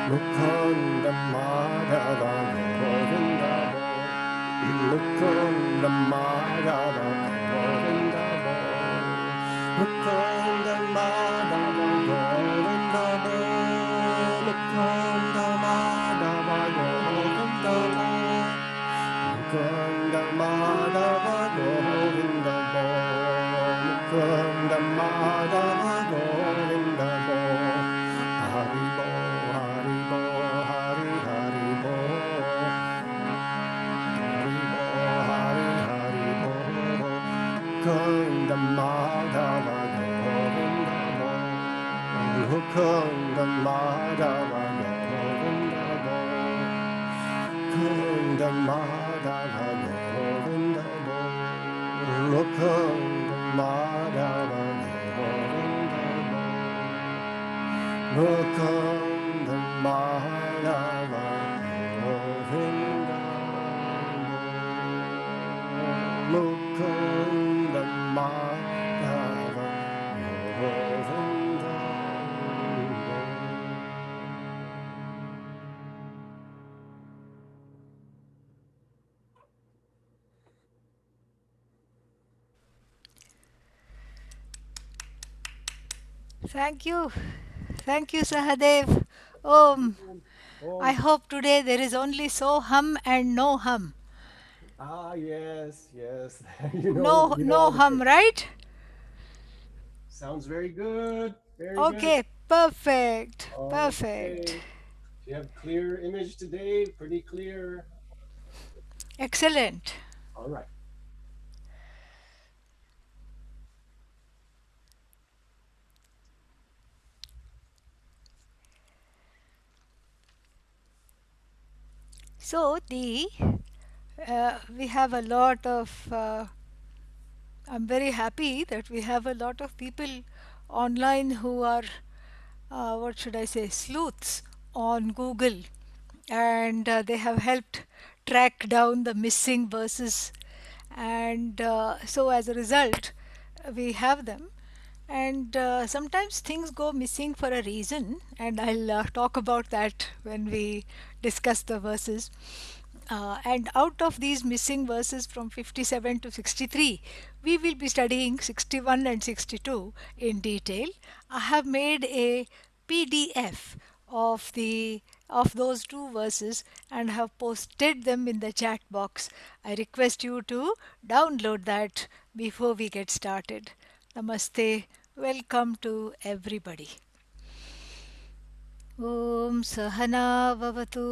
Mukunda Madhava Govinda Mukunda Madhava Govinda Mukunda Madhava Govinda Mukunda Madhava Govinda Mukunda Madhava Govinda Mukunda Madhava Govinda Hari Bo Hari Bo Hari Hari Bo Hari Bo Hari Hari Bo Mukunda Madhava Govinda Mukunda Madhava Govinda Mukunda Madhava Govinda Mukunda Madhava Govinda Mukunda Madhava Govinda Mukunda Madhava Govinda. Thank you. Thank you, Sahadev. Om. I hope today there is only so hum and no hum. Yes, yes. No, You know no all the hum, tricks. right? Sounds very good. Very good. Okay, perfect. Perfect. Okay. You have clear image today, pretty clear. Excellent. All right. So, we have a lot of I'm very happy that we have a lot of people online who are, what should I say, sleuths on Google, and they have helped track down the missing verses. And so, as a result, we have them. And sometimes things go missing for a reason, and I'll talk about that when we discuss the verses. And out of these missing verses from 57 to 63, we will be studying 61 and 62 in detail. I have made a PDF of those two verses and have posted them in the chat box. I request you to download that before we get started. Namaste. Welcome to everybody. ॐ सहना भवतु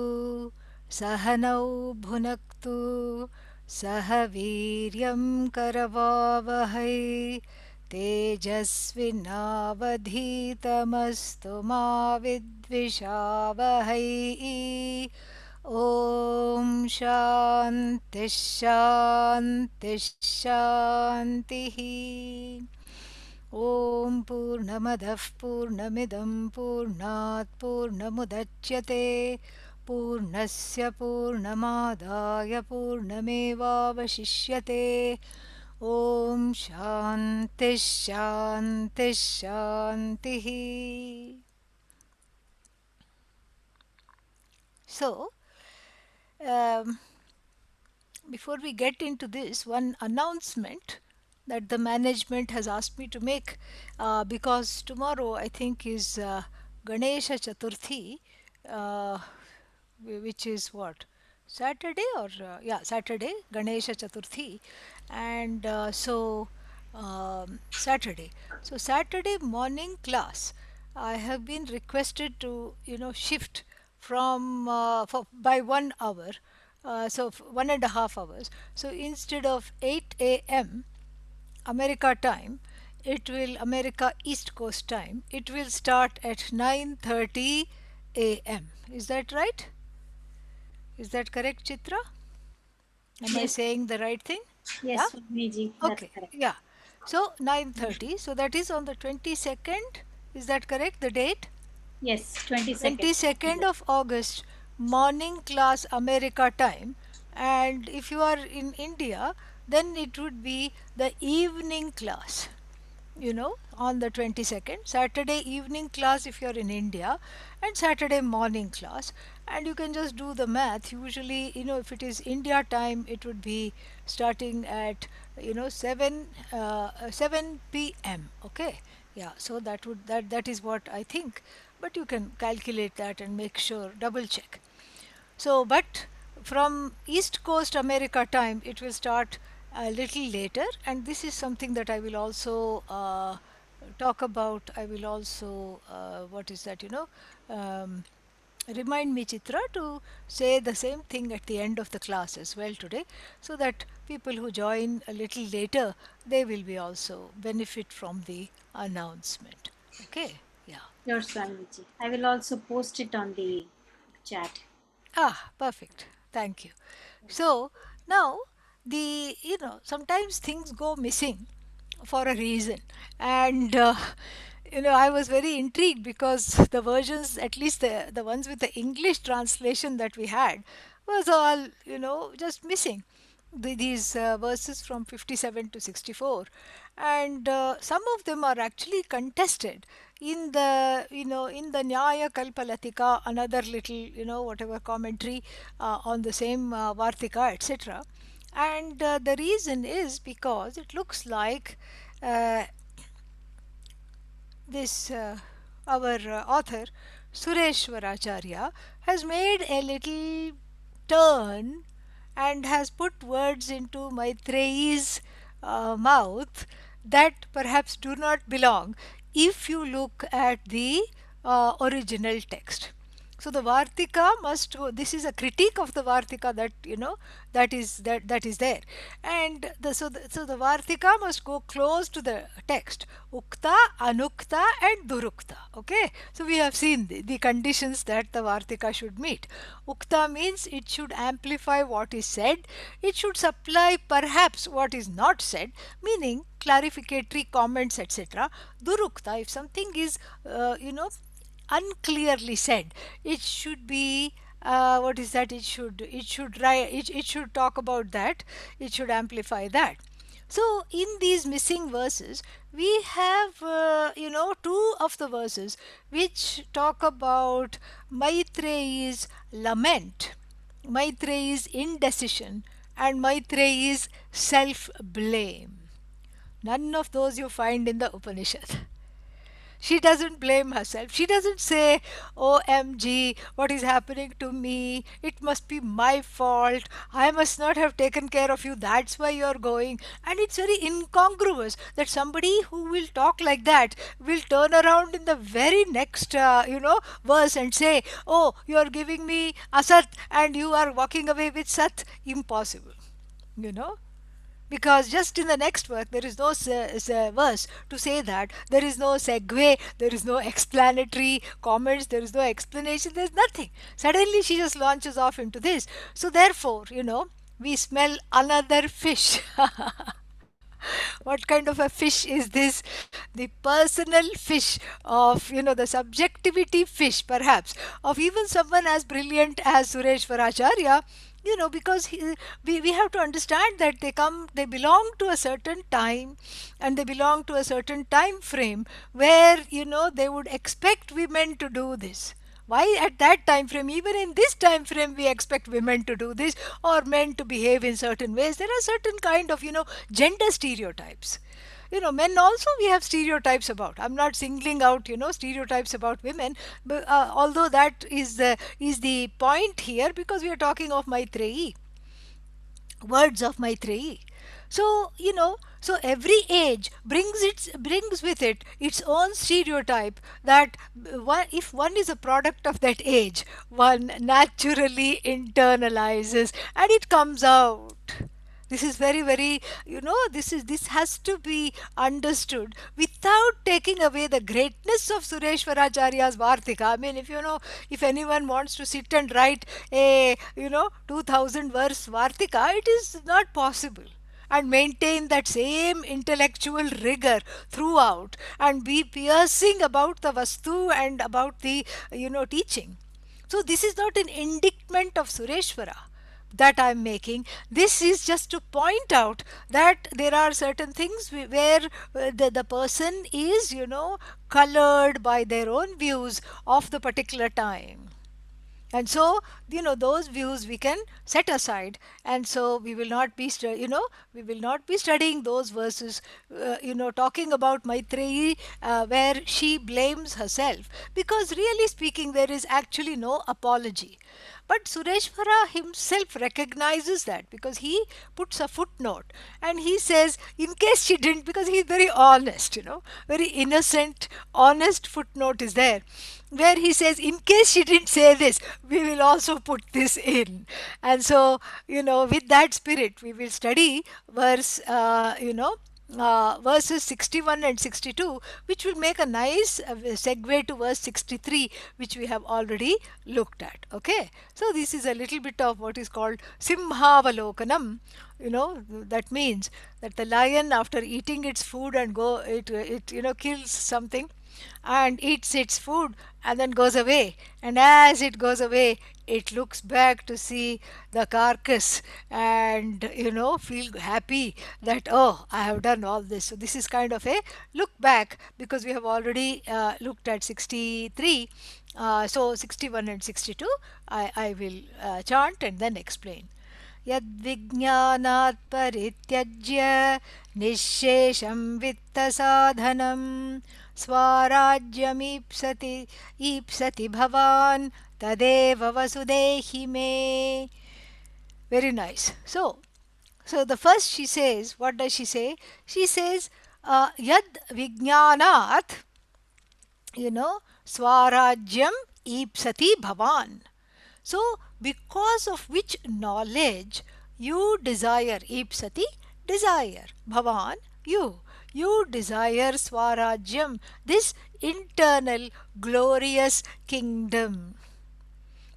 सहनौ भुनक्तु सह वीर्यं करवावहै तेजस्विनावधीतमस्तु मा विद्विषावहै ॐ शान्तिः शान्तिः शान्तिः ॐ पूर्णमदः पूर्णमिदं पूर्णात् पूर्णमुदच्यते पूर्णस्य पूर्णमादाय पूर्णमेवावशिष्यते ॐ शान्तिः शान्तिः शान्तिः. So, um, before we get into this, one announcement that the management has asked me to make, because tomorrow I think is Ganesha Chaturthi, uh, which is what, Saturday, or yeah, Saturday, Ganesha Chaturthi, and Saturday. So Saturday morning class, I have been requested to shift from by 1 hour, so 1.5 hours. So instead of 8 a.m. America time, it will America East Coast time. It will start at 9:30 a.m. Is that right? Is that correct, Chitra? Am I Yes, saying the right thing? Yeah? yes, Swamiji, that's Okay. correct. Yeah. So 9:30. So that is on the 22nd. Is that correct? The date? Yes, 22nd. 22nd of August, morning class America time. And if you are in India, then it would be the evening class. on the 22nd. Saturday evening class if you're in India, and Saturday morning class. And you can just do the math. Usually, if it is India time, it would be starting at 7 p.m. Okay, yeah. So that is what I think. But you can calculate that and make sure, double check. So, but from East Coast America time, it will start a little later, and this is something that I will also talk about. I will also, what is that, remind me, Chitra, to say the same thing at the end of the class as well today, so that people who join a little later, they will be also benefit from the announcement. Okay, yeah. Your Swamiji. I will also post it on the chat. Ah, perfect. Thank you. So now sometimes things go missing for a reason, and I was very intrigued because the versions, at least the ones with the English translation that we had, was all just missing these verses from 57 to 64, and some of them are actually contested in the in the Nyaya Kalpalatika, another little whatever commentary on the same Vārtika, etc. And the reason is because it looks like uh, this our author Suresvaracharya has made a little turn and has put words into Maitreyi's mouth that perhaps do not belong if you look at the original text. So the Vārtika must go. This is a critique of the Vārtika that that is there, and so the Vārtika must go close to the text. Ukta, Anukta, and Durukta. Okay, so we have seen the conditions that the Vārtika should meet. Ukta means it should amplify what is said. It should supply perhaps what is not said, meaning clarificatory comments, etc. Durukta, if something is unclearly said, it should be what is that, it should talk about that, it should amplify that. So in these missing verses we have two of the verses which talk about Maitreyi's lament, Maitreyi's indecision, and Maitreyi's self blame. None of those you find in the Upanishad. She doesn't blame herself. She doesn't say, OMG, what is happening to me? It must be my fault. I must not have taken care of you. That's why you're going. And it's very incongruous that somebody who will talk like that will turn around in the very next, verse and say, oh, you're giving me asat and you are walking away with sat. Impossible. Because just in the next verse there is no verse to say that, there is no segue, there is no explanatory comments, there is no explanation, there is nothing. Suddenly she just launches off into this. So therefore, we smell another fish. What kind of a fish is this? The personal fish of, the subjectivity fish perhaps of even someone as brilliant as Suresvaracharya. Because we have to understand that they belong to a certain time, and they belong to a certain time frame where they would expect women to do this. Why at that time frame? Even in this time frame we expect women to do this, or men to behave in certain ways. There are certain kind of gender stereotypes. Men also we have stereotypes about. I'm not singling out stereotypes about women, but although that is the point here, because we are talking of Maitreyi, words of Maitreyi. So so every age brings with it its own stereotype, that if one is a product of that age, one naturally internalizes and it comes out. This is very, very, this has to be understood without taking away the greatness of Suresvaracharya's Vārtika. I mean, if anyone wants to sit and write a 2000 verse Vārtika, it is not possible, and maintain that same intellectual rigor throughout, and be piercing about the vastu and about the teaching. So this is not an indictment of Suresvara. that I'm making. This is just to point out that there are certain things where the person is, colored by their own views of the particular time. And so, those views we can set aside, and so we will not be we will not be studying those verses, talking about Maitreyi, where she blames herself, because really speaking there is actually no apology. But Sureshwara himself recognizes that, because he puts a footnote and he says, in case she didn't, because he's very honest, very innocent, honest footnote is there, where he says, in case she didn't say this, we will also put this in. And so, with that spirit, we will study verses 61 and 62, which will make a nice segue to verse 63, which we have already looked at. Okay, so this is a little bit of what is called Simhavalokanam. That means that the lion, after eating its food and it kills something and eats its food and then goes away, and as it goes away it looks back to see the carcass and feel happy that, oh, I have done all this. So this is kind of a look back, because we have already looked at 63. So 61 and 62 I will chant and then explain. यद्विज्ञानात् परित्यज्य निःशेषं वित्तसाधनं स्वाराज्यमीप्सति ईप्सति भवान् तदेव वसुदेहि मे. Very nice. So the first she says, what does she say? She says, yad vijnanat, swarajyam ipsati bhavan. So, because of which knowledge you desire, ipsati, desire, bhavan, you desire swarajyam, this internal glorious kingdom.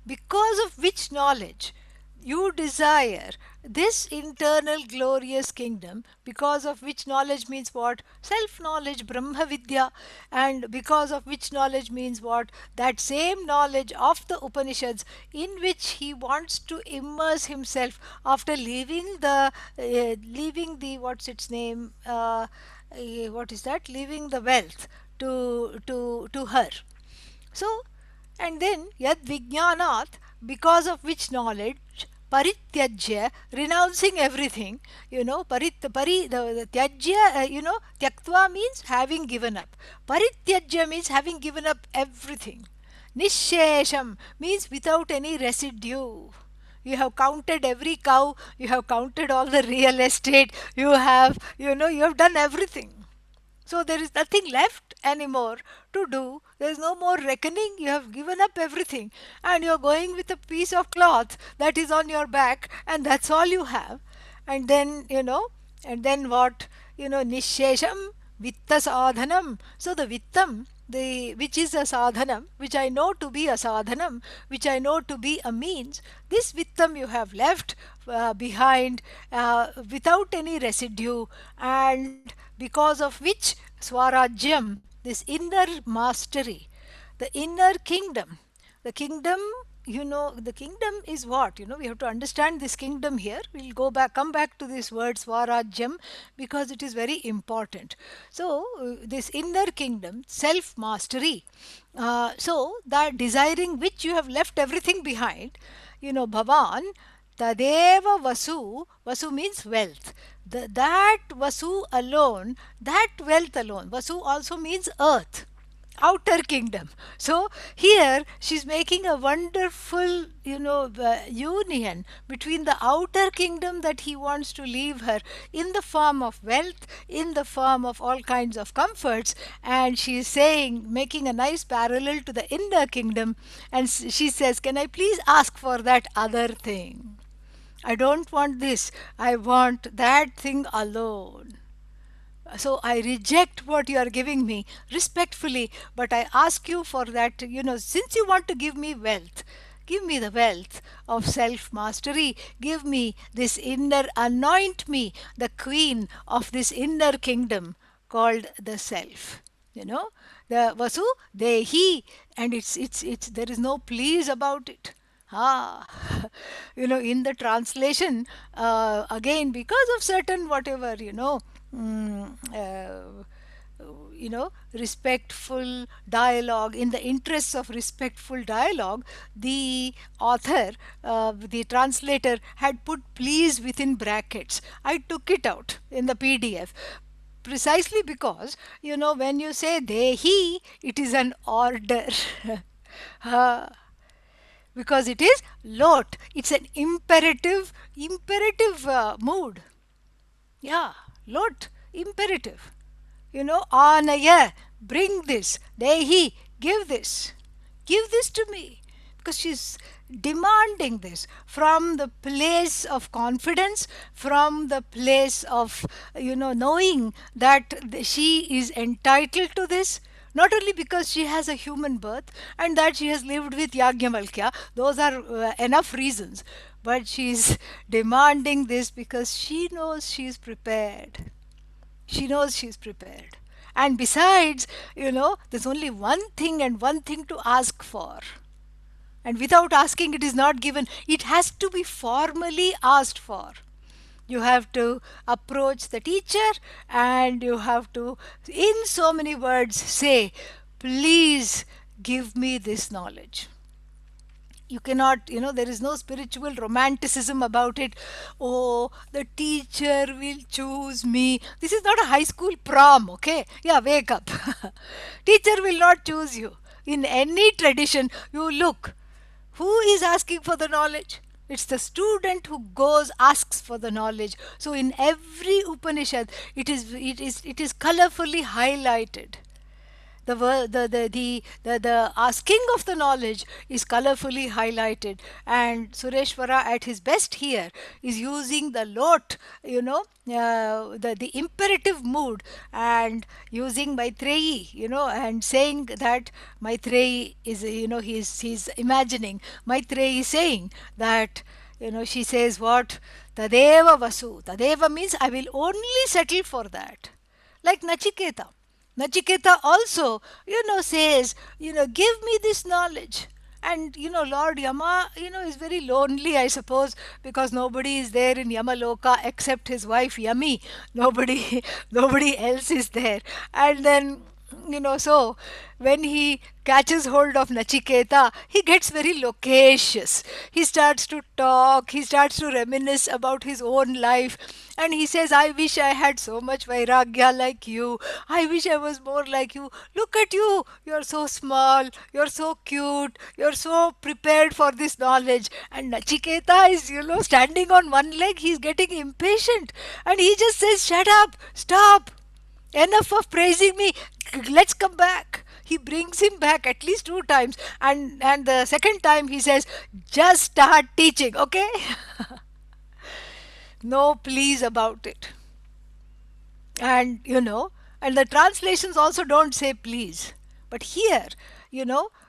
Because of which knowledge you desire this internal glorious kingdom, because of which knowledge means what? Self-knowledge, Brahma Vidya. And because of which knowledge means what? That same knowledge of the Upanishads, in which he wants to immerse himself after leaving the what's its name? What is that? Leaving the wealth to her. So, and then yad vijnanat, because of which knowledge, parityajya, renouncing everything, the tyajya, tyaktva means having given up. Parityajya means having given up everything. Nishesham means without any residue. You have counted every cow, you have counted all the real estate, you have done everything. So there is nothing left anymore to do. There is no more reckoning. You have given up everything, and you are going with a piece of cloth that is on your back, and that's all you have. And then, and then what? Nishesham vitta sadhanam. So the vittam, which is a sadhanam, which I know to be a sadhanam, which I know to be a means, this vittam you have left behind without any residue, and because of which swarajyam, this inner mastery, the inner kingdom, the kingdom, the kingdom is what? We have to understand this kingdom here. We'll come back to this word swarajyam, because it is very important. So, this inner kingdom, self mastery. So, that desiring which you have left everything behind, bhavan, tadeva vasu means wealth. That vasu alone, that wealth alone, vasu also means earth, outer kingdom. So here she's making a wonderful union between the outer kingdom that he wants to leave her in the form of wealth, in the form of all kinds of comforts, and she's saying, making a nice parallel to the inner kingdom, and she says, can I please ask for that other thing? I don't want this, I want that thing alone. So I reject what you are giving me respectfully, but I ask you for that, since you want to give me wealth, give me the wealth of self mastery, give me this inner, anoint me the queen of this inner kingdom called the self. The vasu dehi, and it's there is no please about it. Ah, in the translation, again, because of certain whatever, respectful dialogue, in the interests of respectful dialogue, the author, the translator, had put please within brackets. I took it out in the PDF precisely because, when you say they, he, it is an order. Ah, because it is lot, it's an imperative mood. Yeah, lot, imperative. Anaya, bring this, dehi, give this to me, because she's demanding this from the place of confidence, from the place of knowing that she is entitled to this, not only because she has a human birth and that she has lived with Yajnavalkya, those are enough reasons, but she is demanding this because she knows she is prepared. She knows she's prepared. And besides, there's only one thing and one thing to ask for. And without asking, it is not given. It has to be formally asked for. You have to approach the teacher and you have to, in so many words, say, please give me this knowledge. You cannot, there is no spiritual romanticism about it. Oh, the teacher will choose me. This is not a high school prom, okay? Yeah, wake up. Teacher will not choose you. In any tradition, you look. Who is asking for the knowledge? It's the student who goes, asks for the knowledge. So in every Upanishad, it is colorfully highlighted. The asking of the knowledge is colorfully highlighted, and Suresvara at his best here is using the lot, the imperative mood, and using Maitreyi, and saying that Maitreyi is, he's imagining Maitreyi saying that, she says what, tadeva vasu, tadeva means I will only settle for that, like Nachiketa. Nachiketa also, says, give me this knowledge. And, Lord Yama, is very lonely, I suppose, because nobody is there in Yamaloka except his wife Yami. Nobody, nobody else is there. And then, so when he catches hold of Nachiketa, he gets very loquacious. He starts to talk, he starts to reminisce about his own life, and he says, I wish I had so much vairagya like you. I wish I was more like you. Look at you. You're so small. You're so cute. You're so prepared for this knowledge. And Nachiketa is, standing on one leg. He's getting impatient. And he just says, shut up. Stop. Enough of praising me. Let's come back. He brings him back at least 2 times. And the second time he says, just start teaching, okay? No please about it. And and the translations also don't say please, but here,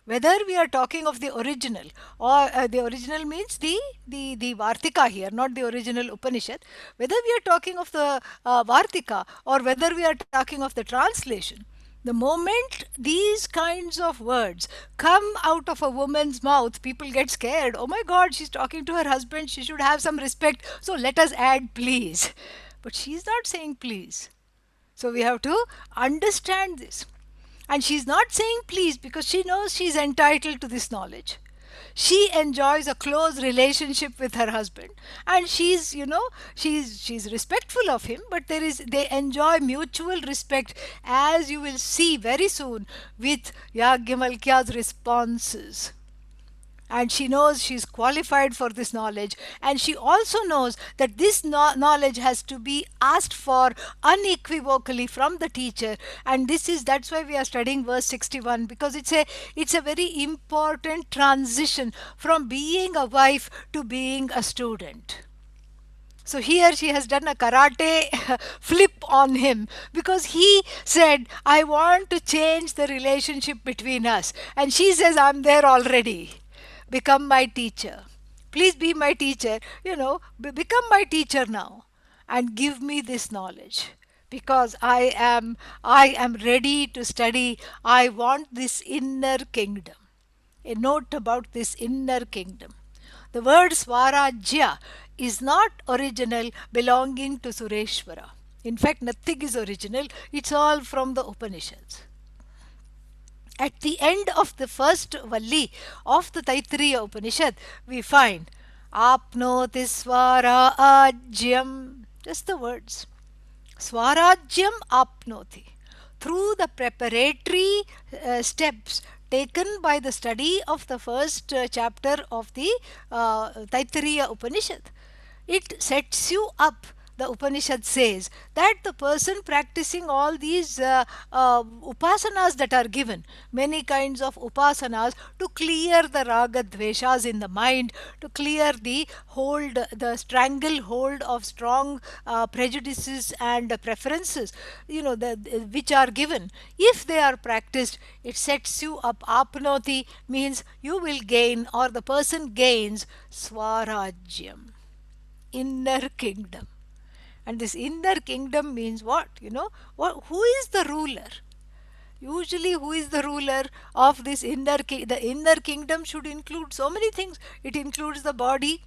whether we are talking of the original, or the original means the vārtika here, not the original Upanishad, whether we are talking of the vārtika or whether we are talking of the translation, the moment these kinds of words come out of a woman's mouth, people get scared. Oh my God, she's talking to her husband. She should have some respect. So let us add please. But she's not saying please. So we have to understand this. And she's not saying please because she knows she's entitled to this knowledge. She enjoys a close relationship with her husband, and she's respectful of him, but they enjoy mutual respect, as you will see very soon with Yajnavalkya's responses. And she knows she's qualified for this knowledge, and she also knows that this knowledge has to be asked for unequivocally from the teacher. And that's why we are studying verse 61, because it's a very important transition from being a wife to being a student. So here she has done a karate flip on him, because he said, I want to change the relationship between us. And she says, I'm there already. Become my teacher. Please be my teacher. Become my teacher now and give me this knowledge, because I am ready to study. I want this inner kingdom. A note about this inner kingdom. The word Swarajya is not original, belonging to Sureshwara. In fact, nothing is original. It's all from the Upanishads. At the end of the first Valli of the Taittiriya Upanishad, we find Apnoti Swarajyam. Just the words. Swarajyam apnoti. Through the preparatory steps taken by the study of the first chapter of the Taittiriya Upanishad, it sets you up. The Upanishad says that the person practicing all these upasanas that are given, many kinds of upasanas to clear the raga dveshas in the mind, to clear the hold, the strangle hold of strong prejudices and preferences, which are given. If they are practiced, it sets you up. Apnoti means you will gain, or the person gains, Swarajyam, inner kingdom. And this inner kingdom means what? Who is the ruler? Usually, who is the ruler of this inner kingdom? The inner kingdom should include so many things. It includes the body,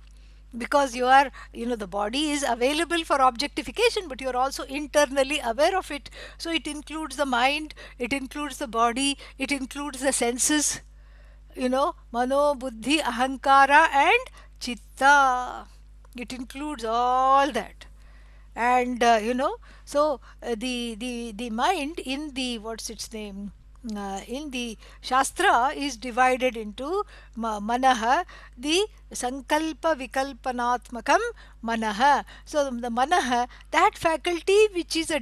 because you are, the body is available for objectification, but you are also internally aware of it. So it includes the mind, it includes the body, it includes the senses, mano, buddhi, ahankara, and chitta. It includes all that. And the mind in the, what's its name, in the shastra is divided into manaha, the sankalpa vikalpanatmakam manaha. So the manaha, that faculty which is a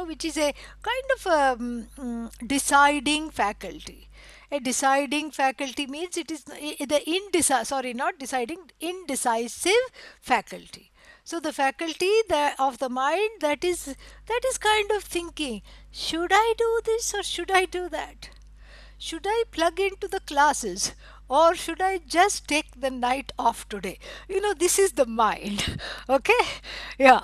which is a kind of a deciding faculty. A deciding faculty means it is indecisive faculty. So the faculty of the mind that is kind of thinking, should I do this or should I do that? Should I plug into the classes or should I just take the night off today? This is the mind. Okay? Yeah.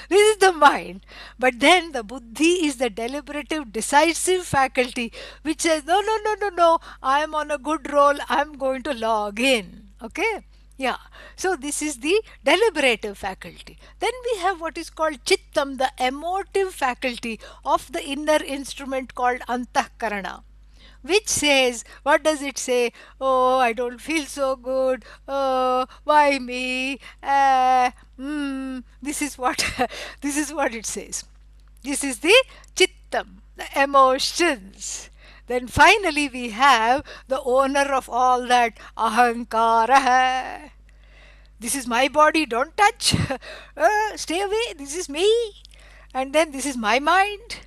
This is the mind. But then the buddhi is the deliberative, decisive faculty which says, no, I am on a good roll, I am going to log in. Okay? Yeah, so this is the deliberative faculty. Then we have what is called chittam, the emotive faculty of the inner instrument called antahkarana, which says, what does it say? Oh, I don't feel so good. Oh, why me? This is what this is what it says. This is the chittam, the emotions. Then finally we have the owner of all that, ahankara. This is my body, don't touch. Stay away, this is me. And then this is my mind.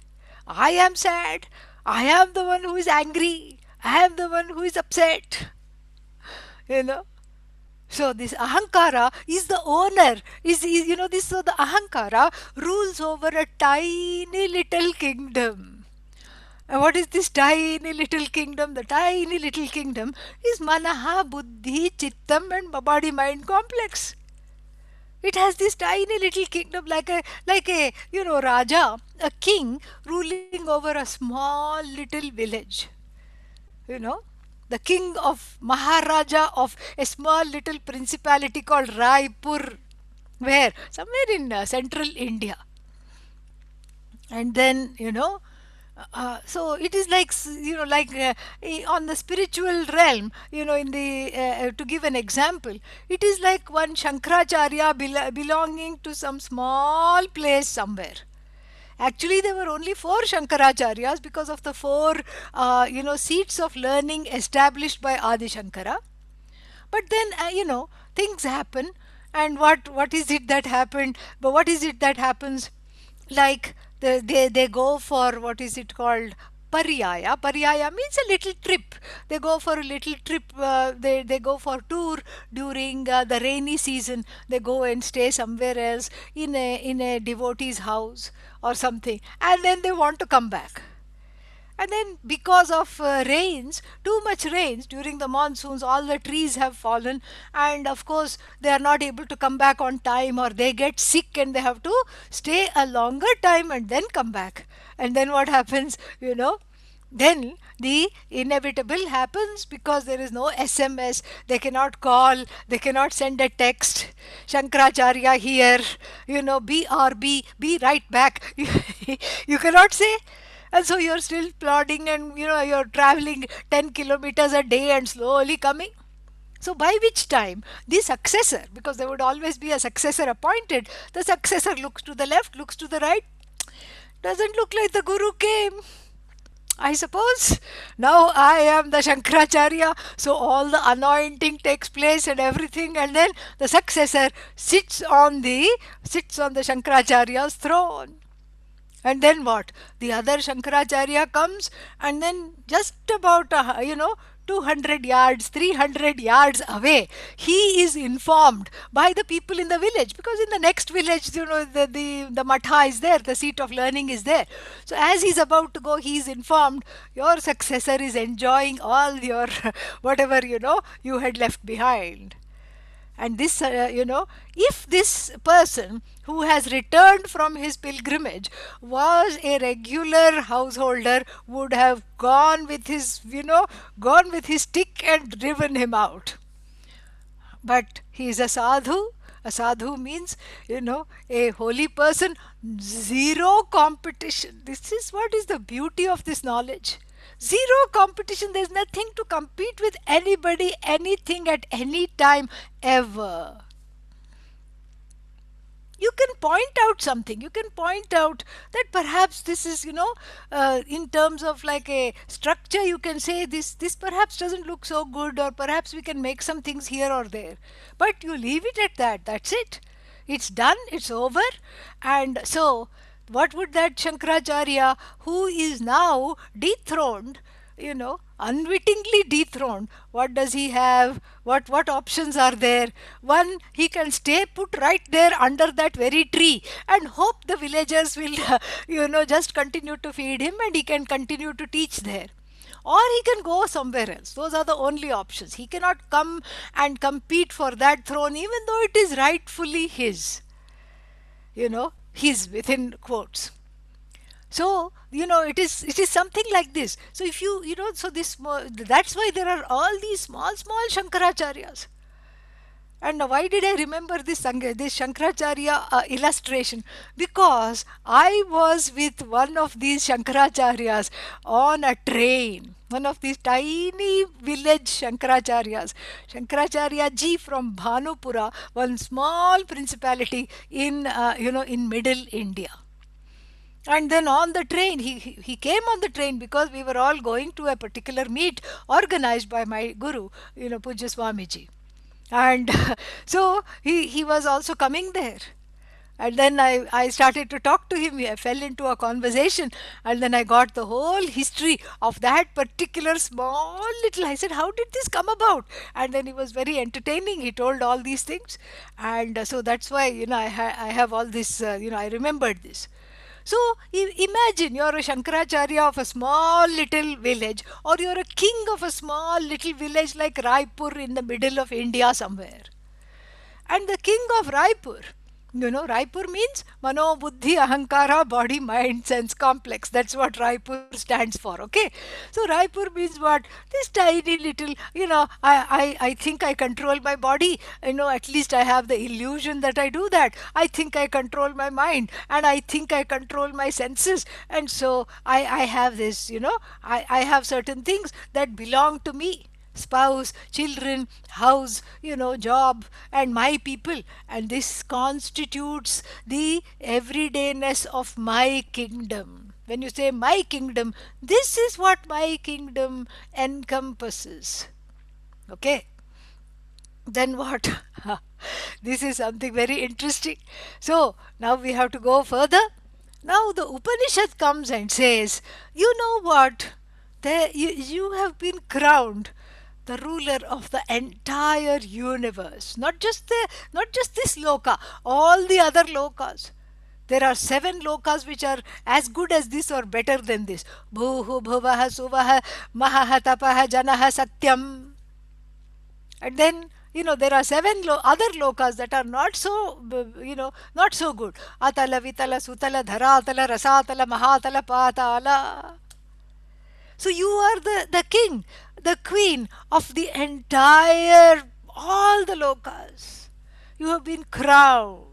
I am sad. I am the one who is angry. I am the one who is upset. So this ahankara is the owner. So the ahankara rules over a tiny little kingdom. And what is this tiny little kingdom? The tiny little kingdom is manaha, buddhi, chittam and body mind complex. It has this tiny little kingdom like a Raja, a king ruling over a small little village. The king of Maharaja of a small little principality called Raipur. Where? Somewhere in central India. And then, so it is like, on the spiritual realm, in the to give an example, it is like one Shankaracharya belonging to some small place somewhere. Actually, there were only 4 Shankaracharyas because of the 4 seats of learning established by Adi Shankara. But then things happen, and what is it that happened? But what is it that happens? Like they go for, what is it called, paryaya. Paryaya means a little trip. They go for a little trip. They go for tour during the rainy season. They go and stay somewhere else in a devotee's house or something, and then they want to come back. And then because of rains, too much rains during the monsoons, all the trees have fallen, and of course they are not able to come back on time, or they get sick and they have to stay a longer time and then come back. And then what happens? then the inevitable happens, because there is no SMS, they cannot call, they cannot send a text, Shankaracharya here, BRB, be right back. You cannot say. And so you're still plodding, and you're traveling 10 kilometers a day and slowly coming. So by which time the successor, because there would always be a successor appointed, the successor looks to the left, looks to the right, doesn't look like the Guru came. I suppose now I am the Shankaracharya, so all the anointing takes place and everything, and then the successor sits on the Shankaracharya's throne. And then what? The other Shankaracharya comes, and then just about 200 yards, 300 yards away, he is informed by the people in the village, because in the next village, the matha is there, the seat of learning is there. So as he's about to go, he is informed, your successor is enjoying all your whatever you had left behind. And this, if this person who has returned from his pilgrimage was a regular householder, would have gone with his, stick and driven him out. But he is a sadhu. A sadhu means, a holy person, zero competition. This is what is the beauty of this knowledge. Zero competition. There's nothing to compete with anybody, anything at any time, ever. You can point out something. You can point out that perhaps this is, in terms of like a structure, you can say this perhaps doesn't look so good, or perhaps we can make some things here or there. But you leave it at that. That's it. It's done. It's over. And so, what would that Shankaracharya, who is now dethroned, unwittingly dethroned, what does he have? What options are there? One, he can stay put right there under that very tree and hope the villagers will, just continue to feed him, and he can continue to teach there. Or he can go somewhere else. Those are the only options. He cannot come and compete for that throne, even though it is rightfully his. His within quotes. So, it is something like this. So if so that's why there are all these small Shankaracharyas. And now why did I remember this Shankaracharya illustration? Because I was with one of these Shankaracharyas on a train. One of these tiny village Shankaracharyas. Shankaracharya ji from Bhanupura, one small principality in middle India. And then on the train, he came on the train because we were all going to a particular meet organized by my guru, Pujya Swamiji. And so he was also coming there. And then I started to talk to him. I fell into a conversation, and then I got the whole history of that particular small little. I said, how did this come about? And then he was very entertaining. He told all these things. And so that's why, I have all this, I remembered this. So imagine you're a Shankaracharya of a small little village, or you're a king of a small little village like Raipur in the middle of India somewhere. And the king of Raipur, Raipur means Mano, Buddhi, Ahankara, body, mind, sense complex. That's what Raipur stands for, okay? So Raipur means what? This tiny little, I think I control my body. At least I have the illusion that I do that. I think I control my mind, and I think I control my senses. And so I have this, I have certain things that belong to me. Spouse, children, house, job, and my people. And this constitutes the everydayness of my kingdom. When you say my kingdom, this is what my kingdom encompasses. Okay? Then what? This is something very interesting. So, now we have to go further. Now the Upanishad comes and says, you know what? You have been crowned the ruler of the entire universe, not just this loka, all the other lokas. There are 7 lokas which are as good as this or better than this. Bhuhu, bhuvaha, suvaha, mahaha, tapaha, janaha, satyam. And then, there are 7 other lokas that are not so, not so good. Atala, vitala, sutala, dharatala, rasatala, mahatala, patala. So you are the king, the queen of the entire, all the lokas. You have been crowned.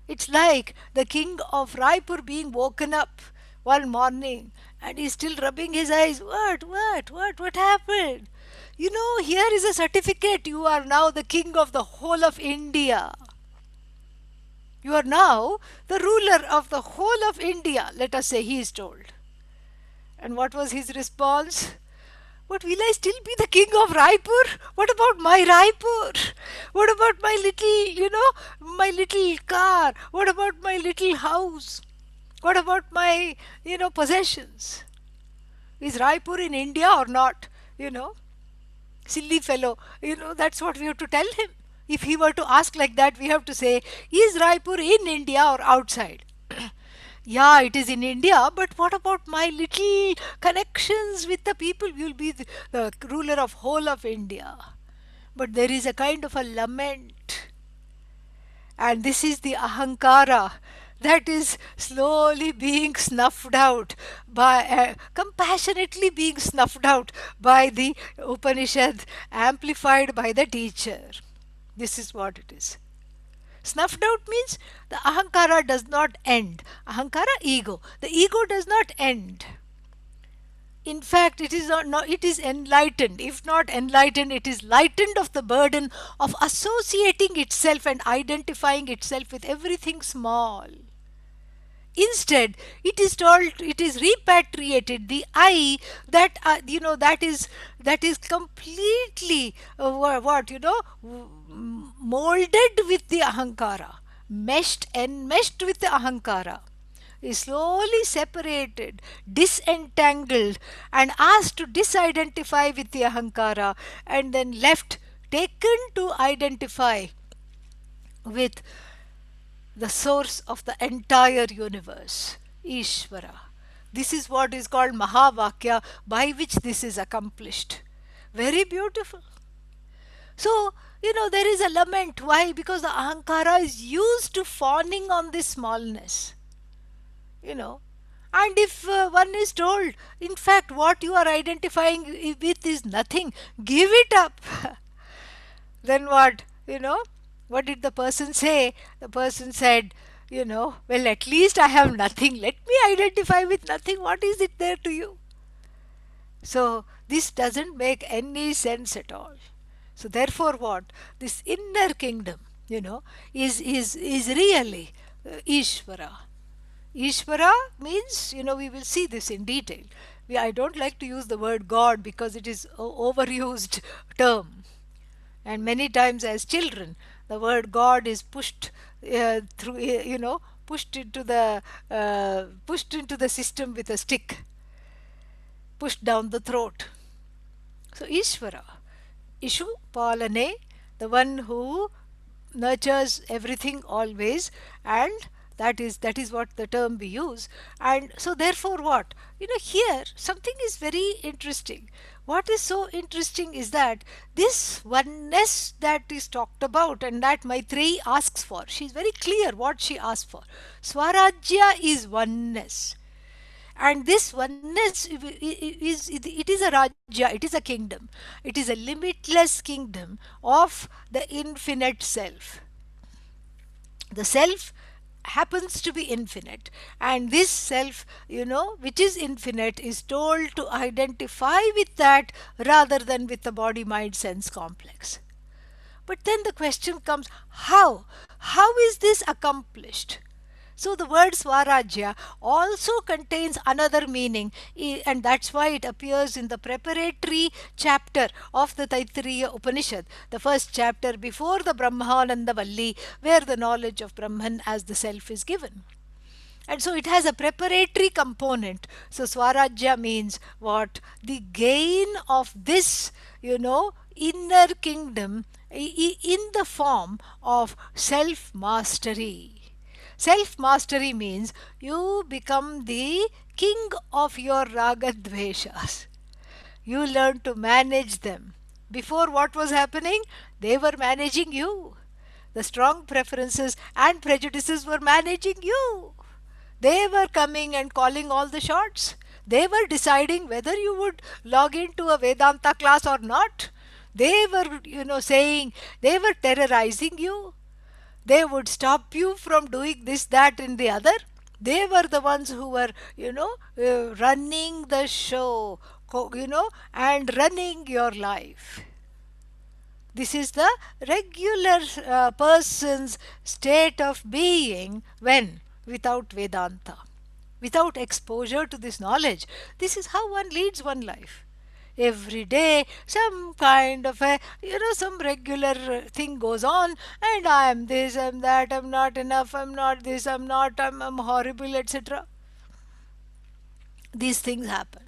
It's like the king of Raipur being woken up one morning and he's still rubbing his eyes. What happened? You know, here is a certificate. You are now the king of the whole of India. You are now the ruler of the whole of India, let us say, he is told. And what was his response? But will I still be the king of Raipur? What about my Raipur? What about my little, my little car? What about my little house? What about my, possessions? Is Raipur in India or not? Silly fellow. That's what we have to tell him. If he were to ask like that, we have to say, is Raipur in India or outside? Yeah, it is in India, but what about my little connections with the people? You will be the ruler of whole of India. But there is a kind of a lament. And this is the ahankara that is slowly being snuffed out by, compassionately being snuffed out by the Upanishad, amplified by the teacher. This is what it is. Snuffed out means the ahankara does not end. Ahankara, ego. The ego does not end. In fact, it is not, it is enlightened. If not enlightened, it is lightened of the burden of associating itself and identifying itself with everything small. Instead, it is told, it is repatriated. The I that that is completely molded with the ahankara, enmeshed with the ahankara, is slowly separated, disentangled, and asked to disidentify with the ahankara, and then taken to identify with the source of the entire universe, Ishvara. This is what is called Mahavakya, by which this is accomplished. Very beautiful. So, there is a lament. Why? Because the ahankara is used to fawning on this smallness. And if one is told, in fact, what you are identifying with is nothing, give it up. Then what? What did the person say? The person said, well, at least I have nothing. Let me identify with nothing. What is it there to you? So, this doesn't make any sense at all. So, therefore, what? This inner kingdom, is really Ishvara. Ishvara means, we will see this in detail. I don't like to use the word God because it is an overused term. And many times as children, the word God is pushed through, pushed into the system with a stick, pushed down the throat. So Ishvara, Ishu Palane, the one who nurtures everything always, and that is what the term we use. And so therefore what? Here something is very interesting. What is so interesting is that this oneness that is talked about and that Maitreyi asks for, she is very clear what she asks for. Swarajya is oneness. And this oneness is a Rajya, it is a kingdom. It is a limitless kingdom of the infinite self. The self happens to be infinite, and this self, which is infinite, is told to identify with that rather than with the body mind sense complex. But then the question comes, how is this accomplished? So the word Swarajya also contains another meaning, and that's why it appears in the preparatory chapter of the Taittiriya Upanishad, the first chapter before the Brahmanandavalli, where the knowledge of Brahman as the self is given. And so it has a preparatory component. So Swarajya means what? The gain of this, inner kingdom in the form of self-mastery. Self-mastery means you become the king of your raga-dveshas. You learn to manage them. Before, what was happening? They were managing you. The strong preferences and prejudices were managing you. They were coming and calling all the shots. They were deciding whether you would log into a Vedanta class or not. They were, saying, they were terrorizing you. They would stop you from doing this, that, and the other. They were the ones who were, running the show, and running your life. This is the regular person's state of being when? Without Vedanta. Without exposure to this knowledge. This is how one leads one life. Every day some kind of a, some regular thing goes on, and I am this, I am that, I am not enough, I am not this, I am not, I am horrible, etc. These things happen,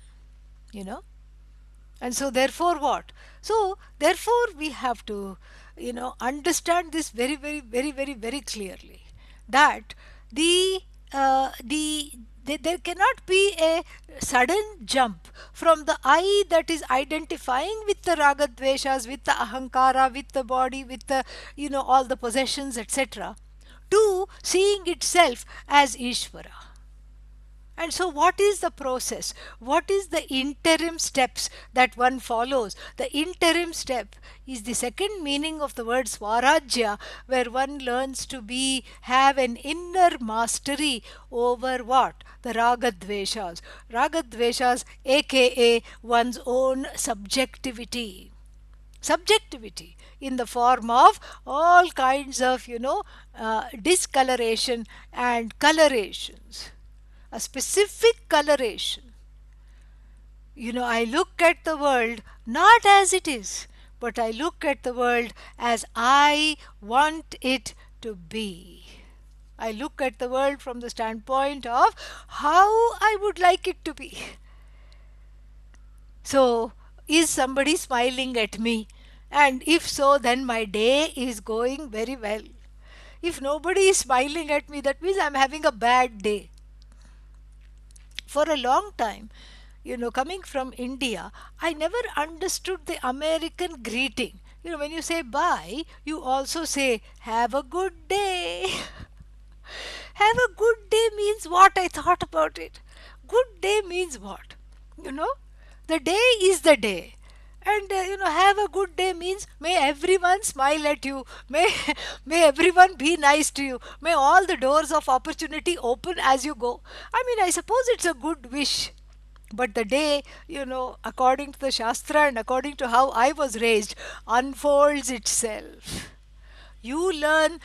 and so therefore what? So therefore we have to, understand this very, very, very, very, very clearly, that there cannot be a sudden jump from the I that is identifying with the raga dveshas, with the ahankara, with the body, with the, all the possessions, etc., to seeing itself as Ishvara. And so what is the process? What is the interim steps that one follows? The interim step is the second meaning of the word Swarajya, where one learns to have an inner mastery over what? The ragadveshas. Ragadveshas, aka one's own subjectivity. Subjectivity in the form of all kinds of, discoloration and colorations. A specific coloration. I look at the world not as it is, but I look at the world as I want it to be. I look at the world from the standpoint of how I would like it to be. So, is somebody smiling at me? And if so, then my day is going very well. If nobody is smiling at me, that means I'm having a bad day. For a long time, coming from India, I never understood the American greeting. When you say bye, you also say, have a good day. Have a good day means what? I thought about it. Good day means what? The day is the day. And have a good day means may everyone smile at you, may everyone be nice to you, may all the doors of opportunity open as you go. I suppose it's a good wish, but the day, according to the Shastra and according to how I was raised, unfolds itself. You learn,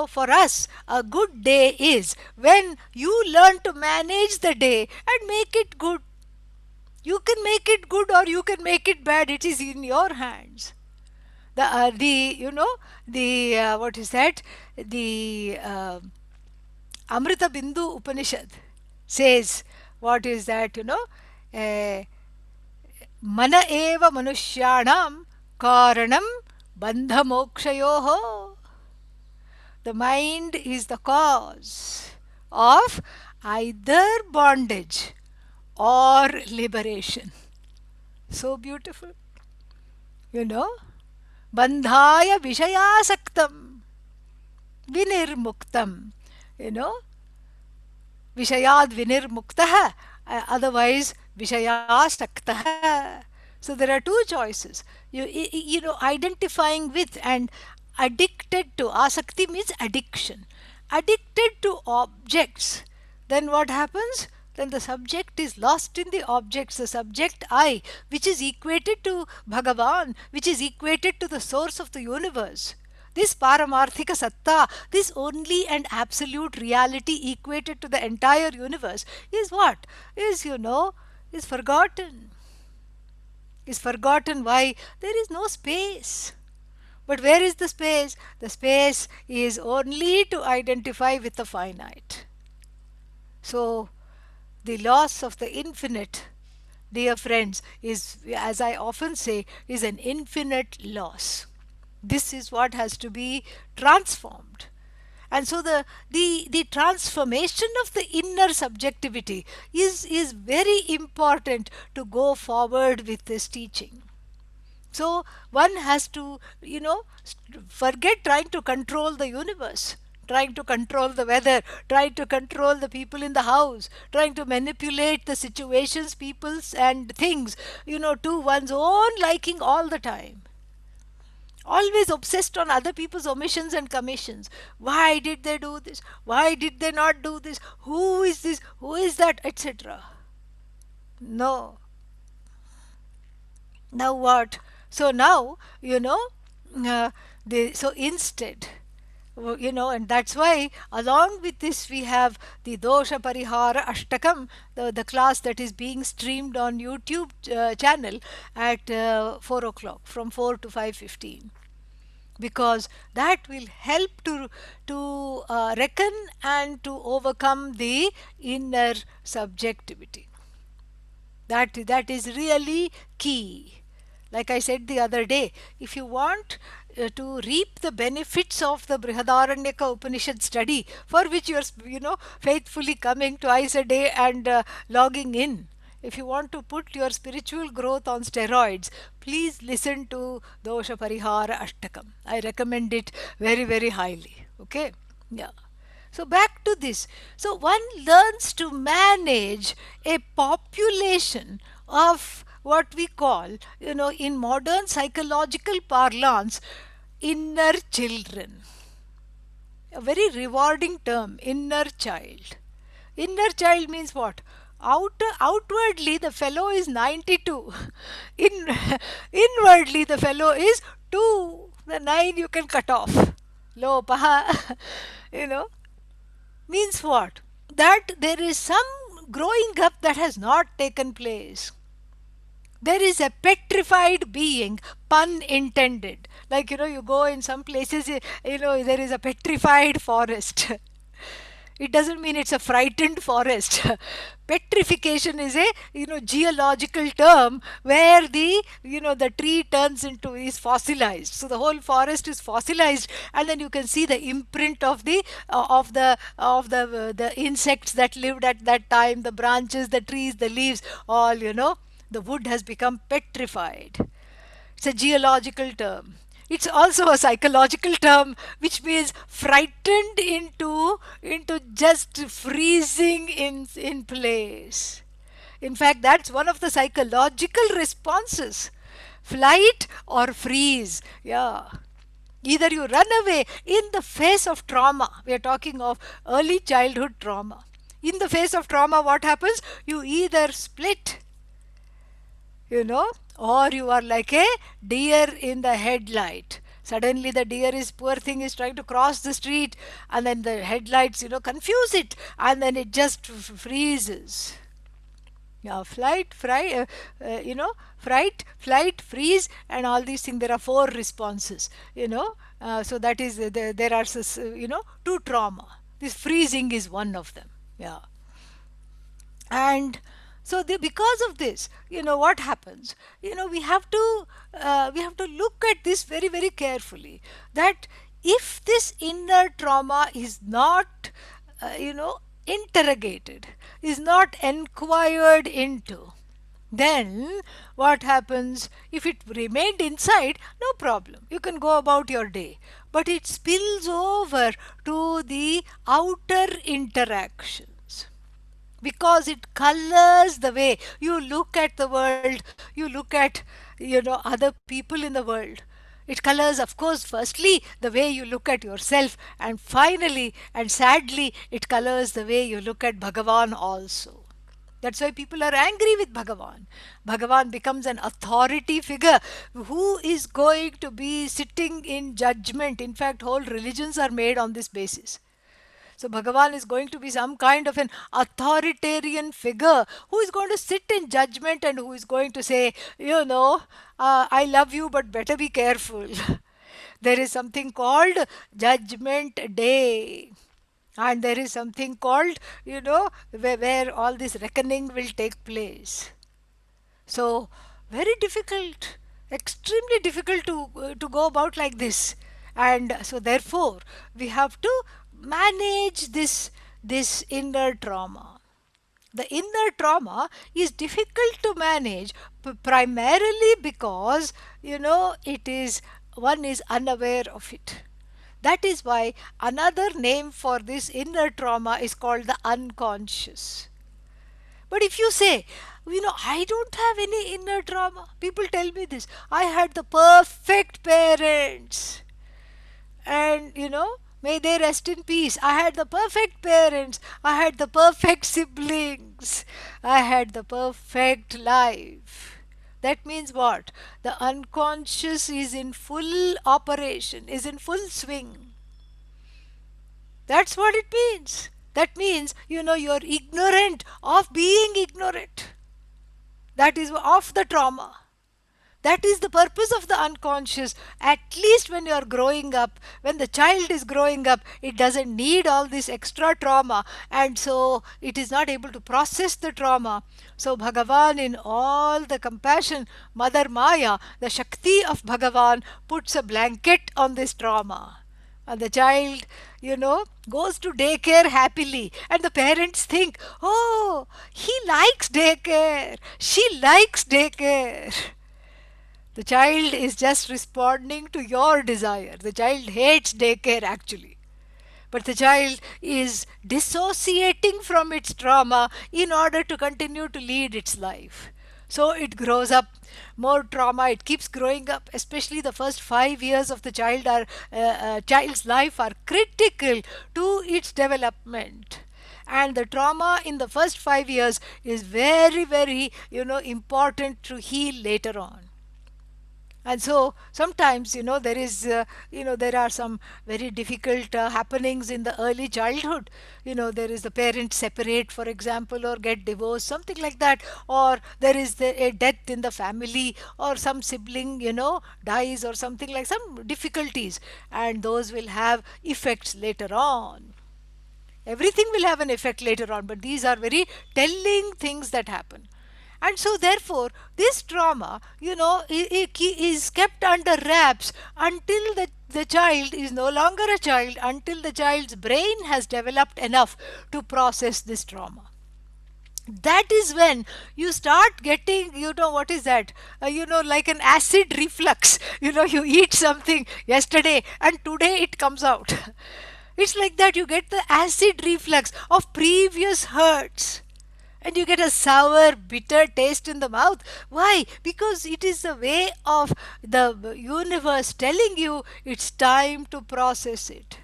for us, a good day is when you learn to manage the day and make it good. You can make it good or you can make it bad. It is in your hands. What is that? The Amrita Bindu Upanishad says, what is that? Mana eva manushyanam karanam bandha mokshayoho. The mind is the cause of either bondage or liberation. So beautiful. Bandhaya vishayasaktam vinirmuktam. Vishayad vinirmuktaha, otherwise vishayasaktaha. So there are two choices. Identifying with and addicted to. Asakti means addiction. Addicted to objects. Then what happens? Then the subject is lost in the objects, the subject I, which is equated to Bhagavan, which is equated to the source of the universe. This paramarthika satta, this only and absolute reality equated to the entire universe is what? Is forgotten. Is forgotten. Why? There is no space. But where is the space? The space is only to identify with the finite. So, the loss of the infinite, dear friends, is, as I often say, is an infinite loss. This is what has to be transformed. And so the transformation of the inner subjectivity is very important to go forward with this teaching. So one has to, forget trying to control the universe. trying to control the weather, trying to control the people in the house, trying to manipulate the situations, peoples, and things, to one's own liking all the time. Always obsessed on other people's omissions and commissions. Why did they do this? Why did they not do this? Who is this? Who is that? Etc. No. Now what? So now, so instead, and that's why along with this we have the Doṣaparihārāṣṭakam, the class that is being streamed on YouTube channel at 4 o'clock, from 4 to 5:15, because that will help to reckon and to overcome the inner subjectivity. That is really key. Like I said the other day, if you want to reap the benefits of the Bṛhadāraṇyaka-Upaniṣad study, for which you are, faithfully coming twice a day and logging in, if you want to put your spiritual growth on steroids, please listen to Doṣaparihārāṣṭakam. I recommend it very, very highly. Okay? Yeah. So back to this. So one learns to manage a population of what we call, in modern psychological parlance, inner children. A very rewarding term, inner child. Inner child means what? Outwardly the fellow is 92. Inwardly the fellow is 2. The 9 you can cut off. Lo paha. Means what? That there is some growing up that has not taken place. There is a petrified being, pun intended. Like, you go in some places, there is a petrified forest. It doesn't mean it's a frightened forest. Petrification is a geological term where the tree is fossilized. So the whole forest is fossilized, and then you can see the imprint of the insects that lived at that time, the branches, the trees, the leaves, all the wood has become petrified. It's a geological term. It's also a psychological term, which means frightened into just freezing in place. In fact, that's one of the psychological responses. Flight or freeze. Yeah. Either you run away in the face of trauma. We are talking of early childhood trauma. In the face of trauma, what happens? You either split, or you are like a deer in the headlight. Suddenly the poor thing is trying to cross the street, and then the headlights, confuse it, and then it just freezes. Yeah, fright, flight, freeze, and all these things. There are 4 responses, so that is, there are, 2 trauma. This freezing is one of them. Yeah. And so because of this, what happens? We have to look at this very, very carefully. That if this inner trauma is not, interrogated, is not inquired into, then what happens? If it remained inside, no problem. You can go about your day. But it spills over to the outer interaction, because it colors the way you look at the world, you look at other people in the world. It colors, of course, firstly the way you look at yourself, and finally and sadly it colors the way you look at Bhagavan also. That's why people are angry with Bhagavan. Bhagavan becomes an authority figure who is going to be sitting in judgment. In fact, whole religions are made on this basis. So Bhagavan is going to be some kind of an authoritarian figure who is going to sit in judgment and who is going to say, I love you, but better be careful. There is something called Judgment Day. And there is something called, where all this reckoning will take place. So, very difficult, extremely difficult to go about like this. And so therefore, we have to manage this inner trauma. The inner trauma is difficult to manage primarily because, one is unaware of it. That is why another name for this inner trauma is called the unconscious. But if you say, I don't have any inner trauma, people tell me this. I had the perfect parents. And, may they rest in peace. I had the perfect parents. I had the perfect siblings. I had the perfect life. That means what? The unconscious is in full operation, is in full swing. That's what it means. That means, you're ignorant of being ignorant. That is of the trauma. That is the purpose of the unconscious. At least when you are growing up, when the child is growing up, it doesn't need all this extra trauma, and so it is not able to process the trauma. So Bhagavan, in all the compassion, Mother Maya, the Shakti of Bhagavan, puts a blanket on this trauma. And the child, goes to daycare happily. And the parents think, oh, he likes daycare. She likes daycare. The child is just responding to your desire. The child hates daycare actually. But the child is dissociating from its trauma in order to continue to lead its life. So it grows up more trauma. It keeps growing up. Especially the first 5 years of the child's life are critical to its development. And the trauma in the first 5 years is very, very, important to heal later on. And so sometimes, there are some very difficult happenings in the early childhood. There is the parents separate, for example, or get divorced, something like that. Or there is a death in the family, or some sibling, dies, or something like some difficulties. And those will have effects later on. Everything will have an effect later on, but these are very telling things that happen. And so therefore this trauma, is kept under wraps until the child is no longer a child, until the child's brain has developed enough to process this trauma. That is when you start getting, what is that? Like an acid reflux. You eat something yesterday and today it comes out. It's like that. You get the acid reflux of previous hurts. And you get a sour, bitter taste in the mouth. Why? Because it is the way of the universe telling you it's time to process it.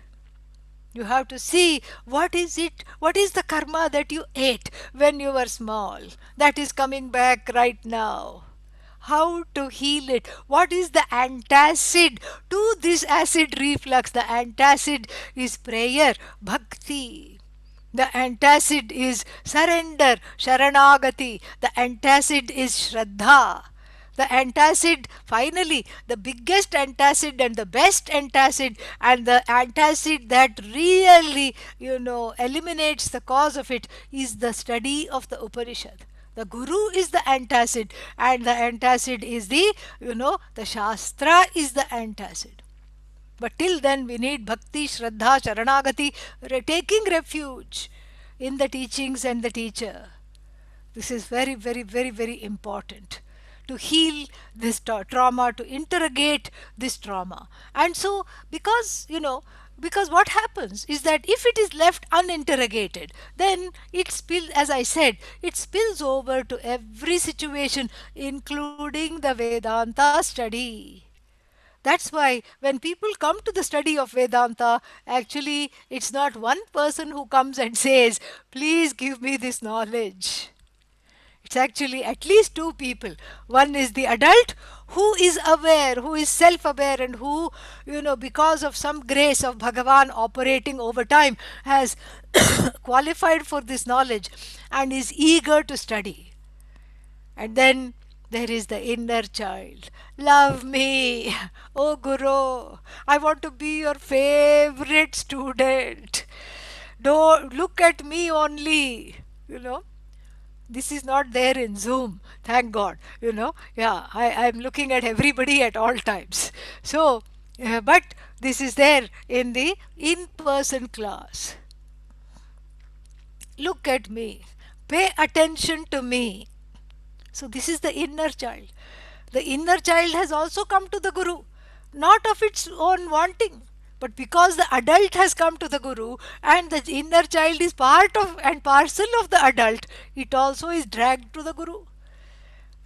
You have to see what is the karma that you ate when you were small that is coming back right now. How to heal it? What is the antacid to this acid reflux? The antacid is prayer, bhakti. The antacid is surrender, sharanagati. The antacid is shraddha. The antacid, finally, the biggest antacid and the best antacid, and the antacid that really, eliminates the cause of it, is the study of the Upanishad. The Guru is the antacid, and the antacid is the Shastra is the antacid. But till then we need bhakti, shraddha, sharanagati, taking refuge in the teachings and the teacher. This is very, very, very, very important to heal this trauma, to interrogate this trauma. And so, because what happens is that if it is left uninterrogated, then as I said, it spills over to every situation, including the Vedanta study. That's why when people come to the study of Vedanta, actually it's not one person who comes and says, please give me this knowledge. It's actually at least two people. One is the adult who is aware, who is self-aware, and who, because of some grace of Bhagavan operating over time, has qualified for this knowledge and is eager to study. And then there is the inner child. Love me, oh Guru. I want to be your favorite student. Don't look at me only. This is not there in Zoom, thank God. I'm looking at everybody at all times. So, but this is there in the in-person class. Look at me. Pay attention to me. So this is the inner child. The inner child has also come to the Guru, not of its own wanting, But because the adult has come to the Guru and the inner child is part of and parcel of the adult, it also is dragged to the Guru.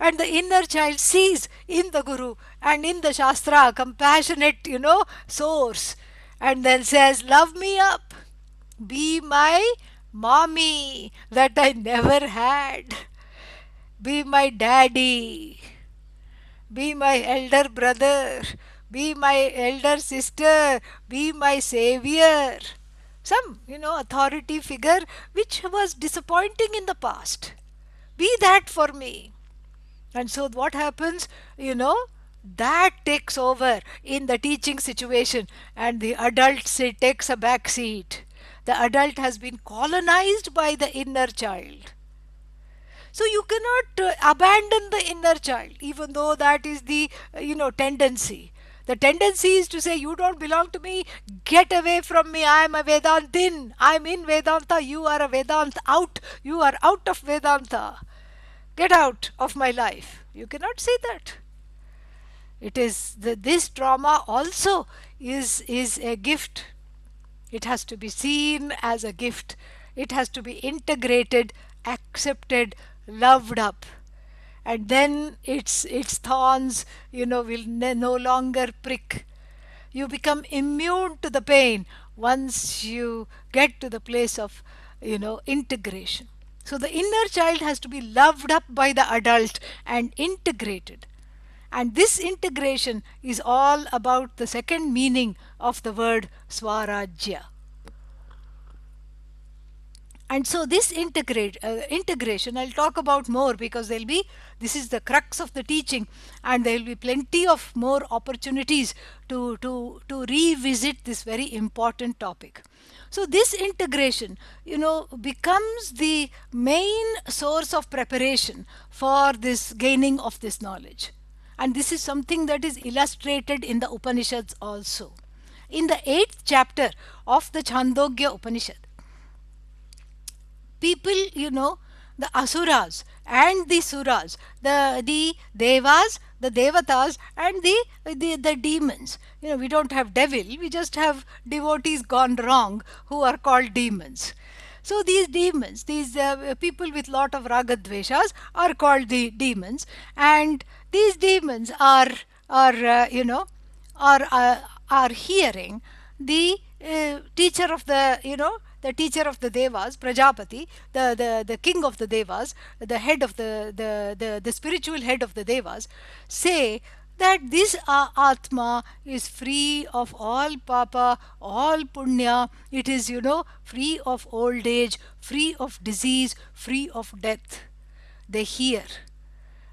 And the inner child sees in the Guru and in the Shastra compassionate, source, and then says, love me up, be my mommy that I never had, be my daddy, be my elder brother, be my elder sister, be my savior. Some, authority figure which was disappointing in the past. Be that for me. And so what happens, that takes over in the teaching situation, and the adult takes a back seat. The adult has been colonized by the inner child. So you cannot abandon the inner child, even though that is the tendency. The tendency is to say, you don't belong to me, get away from me, I am a Vedantin, I am in Vedanta, you are a Vedanta, out, you are out of Vedanta. Get out of my life. You cannot say that. It is this trauma also is a gift. It has to be seen as a gift. It has to be integrated, accepted, loved up. And then its thorns, will no longer prick. You become immune to the pain once you get to the place of, integration. So the inner child has to be loved up by the adult and integrated. And this integration is all about the second meaning of the word Swarajya. And so this integration I'll talk about more, because this is the crux of the teaching, and there will be plenty of more opportunities to revisit this very important topic. So this integration, becomes the main source of preparation for this gaining of this knowledge. And this is something that is illustrated in the Upanishads also. In the 8th chapter of the Chandogya Upanishad, people, the asuras and the suras, the devas, the devatas, and the demons. We don't have devil, we just have devotees gone wrong who are called demons. So these demons, these people with lot of ragadveshas are called the demons, and these demons are hearing the teacher of the teacher of the devas, Prajapati, the king of the devas, the head of the spiritual head of the devas, say that this Atma is free of all papa, all punya. It is, free of old age, free of disease, free of death. They hear.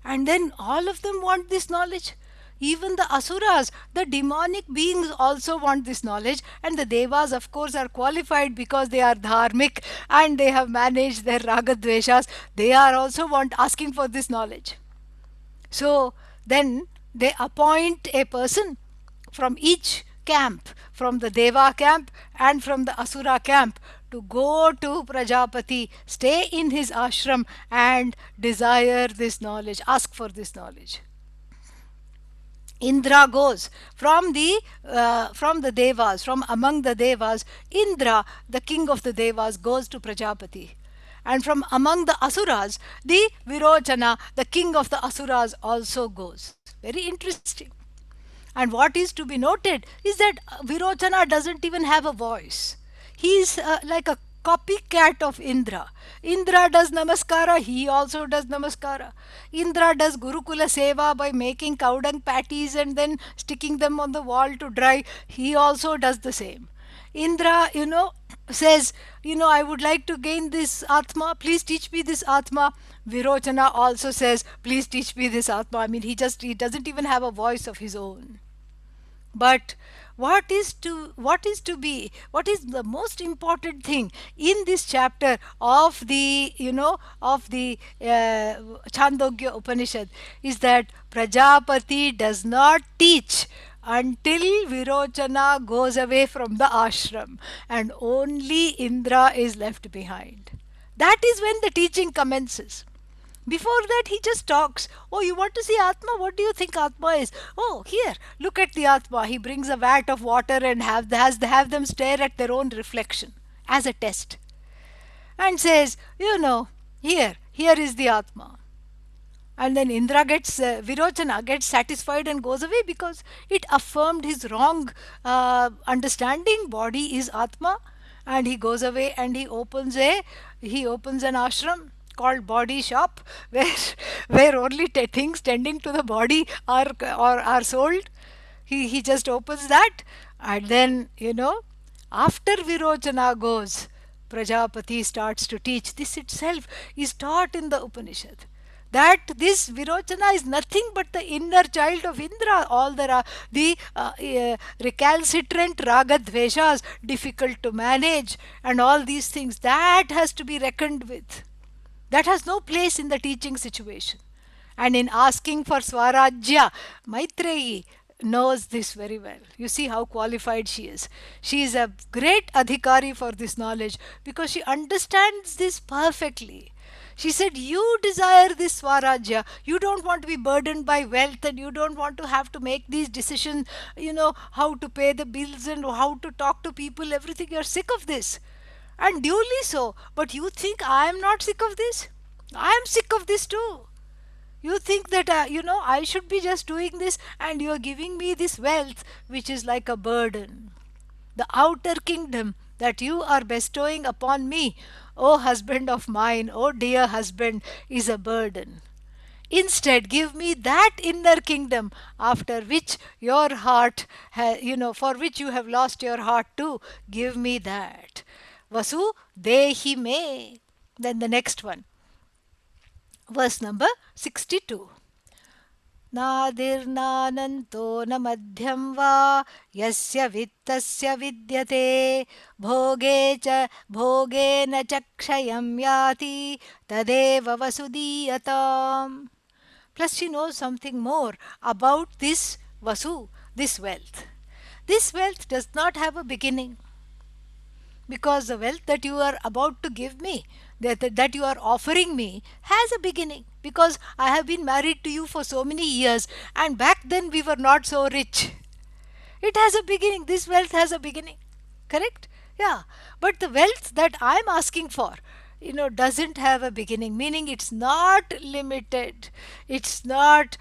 And then all of them want this knowledge. Even the asuras, the demonic beings, also want this knowledge, and the devas, of course, are qualified because they are dharmic and they have managed their ragadveshas. They are also asking for this knowledge. So then they appoint a person from each camp, from the deva camp and from the asura camp, to go to Prajapati, stay in his ashram and desire this knowledge, ask for this knowledge. Indra goes from the devas, from among the devas. Indra, the king of the devas, goes to Prajapati. And from among the asuras, the Virochana, the king of the asuras, also goes. Very interesting. And what is to be noted is that Virochana doesn't even have a voice. He is like a copycat of Indra. Indra does namaskara, he also does namaskara. Indra does Gurukula seva by making cow dung patties and then sticking them on the wall to dry. He also does the same. Indra, says, I would like to gain this Atma, please teach me this Atma. Virochana also says, please teach me this Atma. I mean, he doesn't even have a voice of his own. But what is the most important thing in this chapter of the Chandogya Upanishad is that Prajapati does not teach until Virochana goes away from the ashram, and only Indra is left behind. That is when the teaching commences. Before that, he just talks. Oh, you want to see Atma? What do you think Atma is? Oh, here, look at the Atma. He brings a vat of water and have them stare at their own reflection as a test. And says, here is the Atma. And then Indra gets, Virochana gets satisfied and goes away because it affirmed his wrong understanding. Body is Atma. And he goes away and he opens an ashram called Body Shop, where only things tending to the body are sold. He just opens that, and then after Virochana goes, Prajapati starts to teach. This itself is taught in the Upanishad, that this Virochana is nothing but the inner child of Indra. All the recalcitrant raga dveshas, difficult to manage, and all these things, that has to be reckoned with. That has no place in the teaching situation. And in asking for Swarajya, Maitreyi knows this very well. You see how qualified she is. She is a great adhikari for this knowledge because she understands this perfectly. She said, you desire this Swarajya. You don't want to be burdened by wealth, and you don't want to have to make these decisions, how to pay the bills and how to talk to people, everything. You're sick of this. And duly so. But you think I am not sick of this? I am sick of this too. You think that, I should be just doing this, and you are giving me this wealth which is like a burden. The outer kingdom that you are bestowing upon me, O husband of mine, O dear husband, is a burden. Instead, give me that inner kingdom after which your heart, for which you have lost your heart too. Give me that. Vasu dehi me. Then the next one. Verse number 62. नादिर्नानन्तो न मध्यं वा यस्य वित्तस्य विद्यते भोगेन च क्षयं याति तदेव वसुदीयताम्. Plus she knows something more about this Vasu, this wealth. This wealth does not have a beginning, because the wealth that you are about to give me, that you are offering me, has a beginning, because I have been married to you for so many years, and back then we were not so rich. It has a beginning. This wealth has a beginning. Correct? Yeah. But the wealth that I am asking for, doesn't have a beginning, meaning it's not limited. It's not,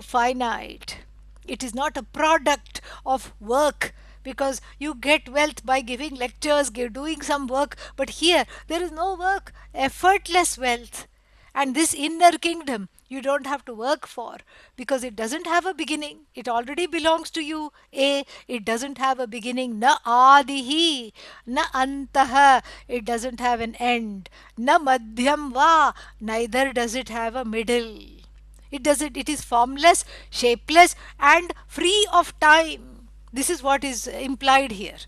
finite. It is not a product of work, because you get wealth by giving lectures, doing some work, but here there is no work, effortless wealth. And this inner kingdom you don't have to work for, because it doesn't have a beginning. It already belongs to you. It doesn't have a beginning. Na adihi, na antaha. It doesn't have an end. Na madhyam va. Neither does it have a middle. It is formless, shapeless, and free of time. This is what is implied here.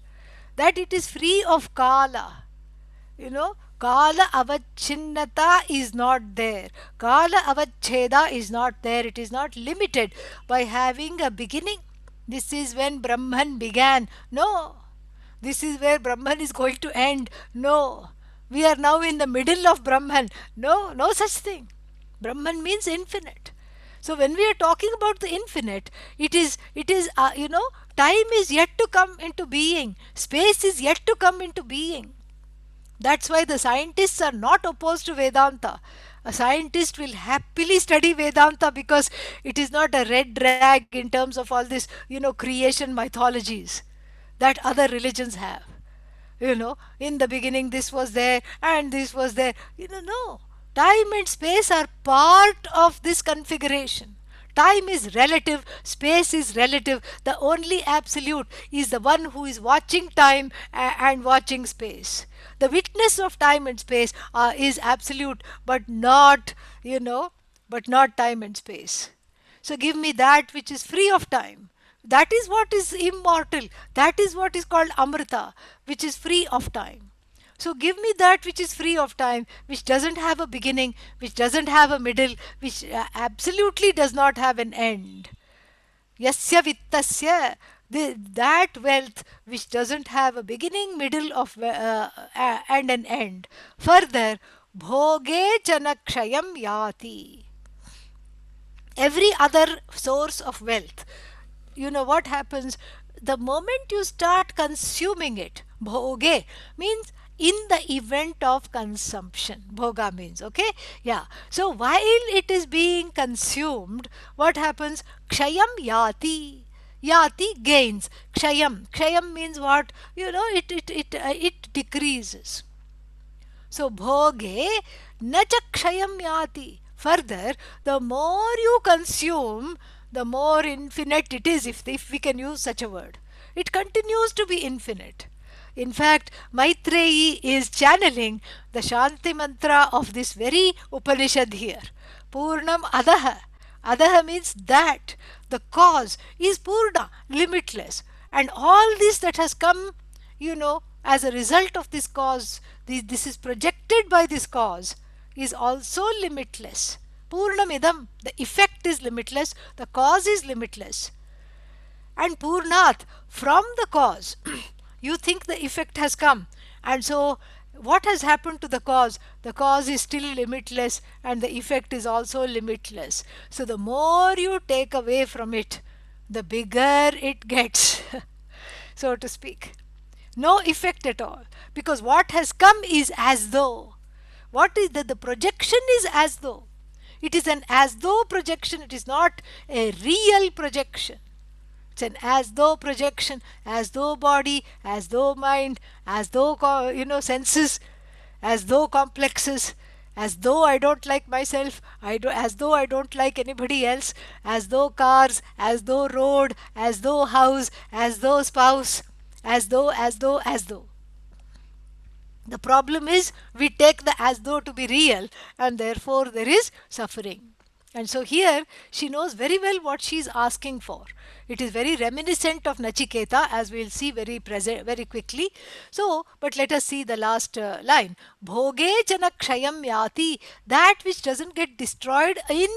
That it is free of kala. Kala avacchinnata is not there. Kala avachcheda is not there. It is not limited by having a beginning. This is when Brahman began. No. This is where Brahman is going to end. No. We are now in the middle of Brahman. No, no such thing. Brahman means infinite. So when we are talking about the infinite, it is time is yet to come into being. Space is yet to come into being. That's why the scientists are not opposed to Vedanta. A scientist will happily study Vedanta because it is not a red rag in terms of all this, creation mythologies that other religions have. In the beginning this was there and this was there. No. Time and space are part of this configuration. Time is relative, space is relative. The only absolute is the one who is watching time and watching space. The witness of time and space is absolute, but not time and space. So give me that which is free of time. That is what is immortal. That is what is called Amrita, which is free of time. So give me that which is free of time, which doesn't have a beginning, which doesn't have a middle, which absolutely does not have an end. Yasya vittasya, that wealth which doesn't have a beginning, middle of and an end. Further, bhoge chana kshayam yati. Every other source of wealth, you know what happens the moment you start consuming it? Bhoge means in the event of consumption. Bhoga means, okay? Yeah. So while it is being consumed, what happens? Kshayam yati. Yati gains. Kshayam. Kshayam means what? You know, it decreases. So bhoge nacha kshayam yati. Further, the more you consume, the more infinite it is, if we can use such a word. It continues to be infinite. In fact, Maitreyi is channeling the Shanti mantra of this very Upanishad here. Purnam adaha. Adaha means that. The cause is purna, limitless. And all this that has come, you know, as a result of this cause, this is projected by this cause, is also limitless. Purnamidam, the effect is limitless, the cause is limitless. And purnāt, from the cause, you think the effect has come. And so, what has happened to the cause? The cause is still limitless and the effect is also limitless. So, the more you take away from it, the bigger it gets, so to speak. No effect at all. Because what has come is as though. What is the projection is as though. It is an as though projection, it is not a real projection. It's an as though projection, as though body, as though mind, as though senses, as though complexes, as though I don't like myself, as though I don't like anybody else, as though cars, as though road, as though house, as though spouse, as though, as though, as though. The problem is we take the as though to be real and therefore there is suffering. And so here she knows very well what she is asking for. It is very reminiscent of Nachiketa, as we will see very quickly. So, but let us see the last line. Bhoge chana kshayam yati. That which doesn't get destroyed in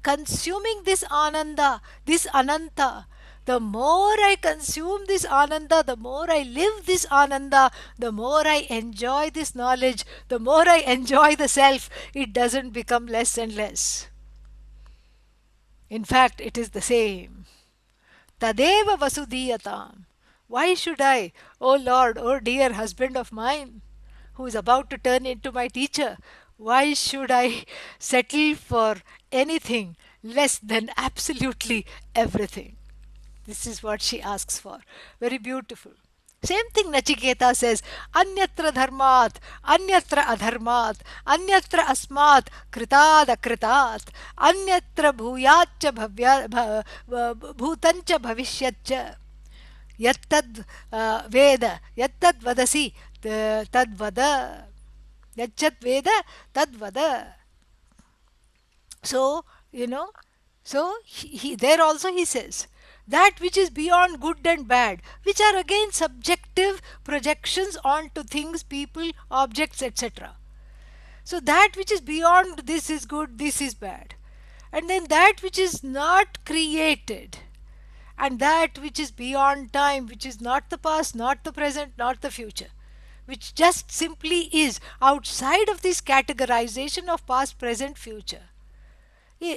consuming this ananda, this ananta. The more I consume this ananda, the more I live this ananda, the more I enjoy this knowledge, the more I enjoy the self, it doesn't become less and less. In fact, it is the same. Tadeva vasudhiyatam. Why should I, O Lord, O dear husband of mine, who is about to turn into my teacher, why should I settle for anything less than absolutely everything? This is what she asks for. Very beautiful. Same thing Nachiketa says, Anyatra dharmat, Anyatra adharmat, Anyatra asmāt, kritad akritat, Anyatra bhuyācca bhutanca bhavishyatca, Yattad veda, Yattad vadasi, tad vada, Yachat veda, tad vada. So, there also he says, that which is beyond good and bad, which are again subjective projections onto things, people, objects, etc. So that which is beyond this is good, this is bad. And then that which is not created, and that which is beyond time, which is not the past, not the present, not the future, which just simply is outside of this categorization of past, present, future.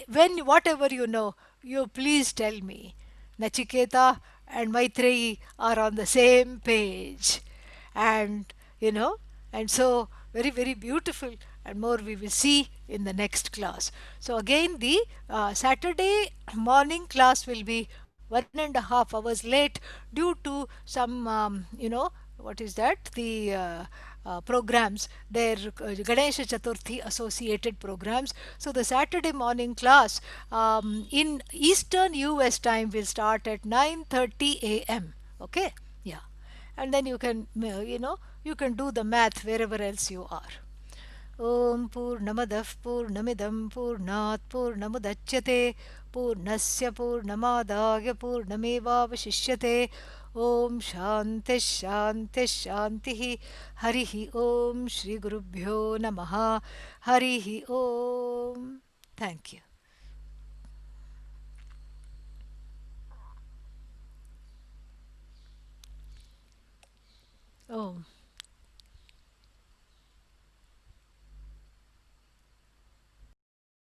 When whatever you know, you please tell me. Nachiketa and Maitreyi are on the same page. And, and so very, very beautiful, and more we will see in the next class. So again, the Saturday morning class will be 1.5 hours late due to some, what is that? The programs, their Ganesha Chaturthi associated programs. So the Saturday morning class in Eastern US time will start at 9:30 a.m. Okay, yeah, and then you can do the math wherever else you are. ॐ पूर्णमदः पूर्णमिदं पूर्णात् पूर्णमुदच्यते पूर्णस्य पूर्णमादाय पूर्णमेवावशिष्यते ॐ शान्तिः शान्तिः शान्तिः हरिः ॐ श्रीगुरुभ्यो नमः हरिः ॐ. Thank you. Oh.